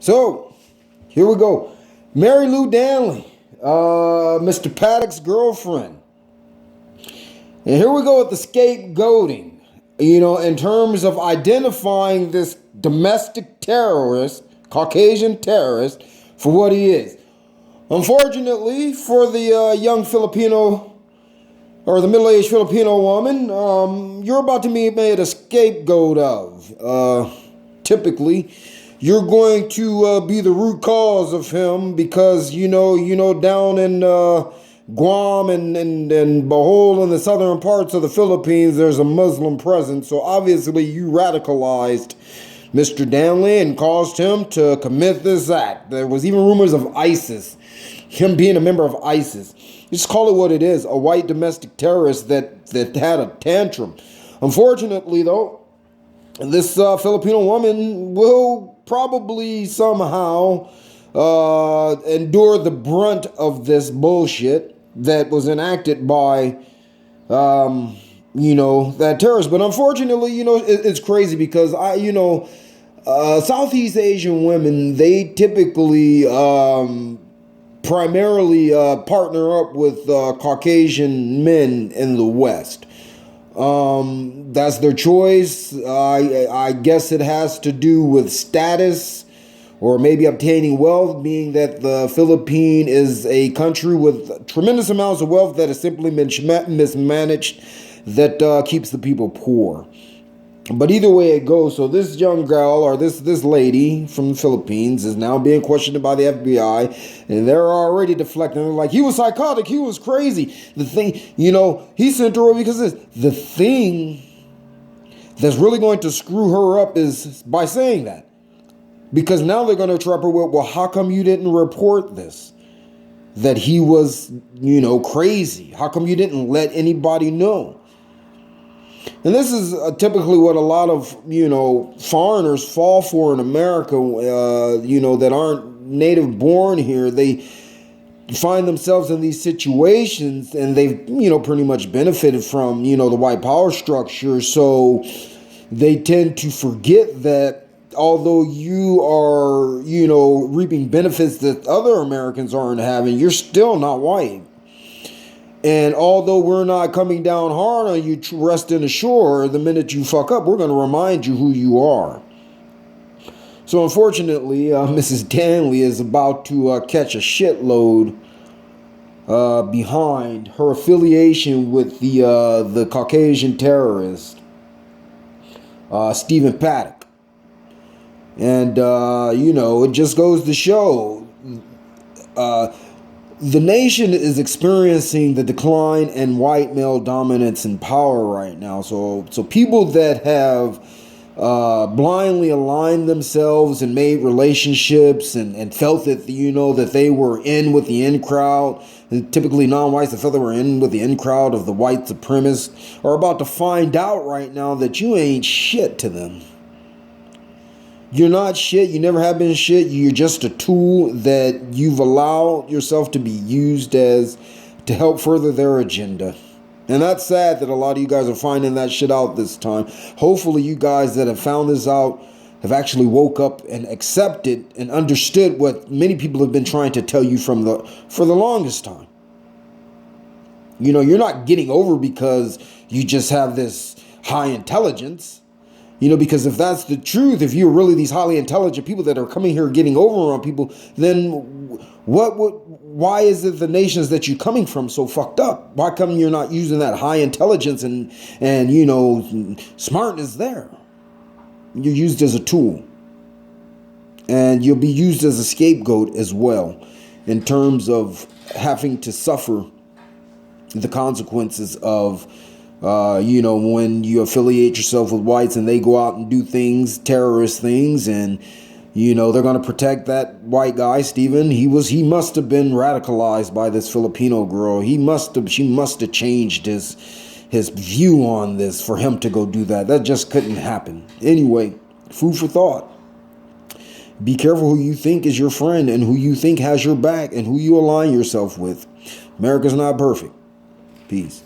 So, here we go. Marilou Danley, Mr. Paddock's girlfriend. And here we go with the scapegoating. In terms of identifying this domestic terrorist, Caucasian terrorist, for what he is. Unfortunately, for the young Filipino, or the middle-aged Filipino woman, you're about to be made a scapegoat of. Typically, you're going to be the root cause of him because, down in Guam and Bohol in the southern parts of the Philippines, there's a Muslim presence. So obviously you radicalized Mr. Danley and caused him to commit this act. There was even rumors of ISIS, him being a member of ISIS. Just call it what it is, a white domestic terrorist that had a tantrum. Unfortunately, though, this Filipino woman will probably somehow endure the brunt of this bullshit that was enacted by, that terrorist. But unfortunately, it's crazy because Southeast Asian women, they typically primarily partner up with Caucasian men in the West. That's their choice. I guess it has to do with status or maybe obtaining wealth, being that the Philippines is a country with tremendous amounts of wealth that is simply mismanaged, that keeps the people poor. But either way it goes, so this young girl or this lady from the Philippines is now being questioned by the FBI, and they're already deflecting. They're like, he was psychotic, he was crazy. The thing, he sent her over because the thing that's really going to screw her up is by saying that. Because now they're going to trap her with, well, how come you didn't report this? That he was, crazy. How come you didn't let anybody know? And this is typically what a lot of, foreigners fall for in America, that aren't native born here. They find themselves in these situations and they've, pretty much benefited from, the white power structure. So they tend to forget that although you are, reaping benefits that other Americans aren't having, you're still not white. And although we're not coming down hard on you resting ashore, the minute you fuck up, we're going to remind you who you are. So unfortunately, Mrs. Danley is about to catch a shitload behind her affiliation with the Caucasian terrorist, Stephen Paddock. And, it just goes to show the nation is experiencing the decline in white male dominance and power right now. So people that have blindly aligned themselves and made relationships and felt that, that they were in with the in crowd, and typically non-whites that felt they were in with the in crowd of the white supremacists, are about to find out right now that you ain't shit to them. You're not shit. You never have been shit. You're just a tool that you've allowed yourself to be used as to help further their agenda. And that's sad that a lot of you guys are finding that shit out this time. Hopefully you guys that have found this out have actually woke up and accepted and understood what many people have been trying to tell you for the longest time. You're not getting over because you just have this high intelligence. Because if that's the truth, if you're really these highly intelligent people that are coming here getting over on people, then why is it the nations that you're coming from so fucked up? Why come you're not using that high intelligence and smartness there? You're used as a tool. And you'll be used as a scapegoat as well in terms of having to suffer the consequences of when you affiliate yourself with whites and they go out and do things, terrorist things, and, they're going to protect that white guy, Stephen. He must have been radicalized by this Filipino girl. She must have changed his view on this for him to go do that. That just couldn't happen. Anyway, food for thought. Be careful who you think is your friend and who you think has your back and who you align yourself with. America's not perfect. Peace.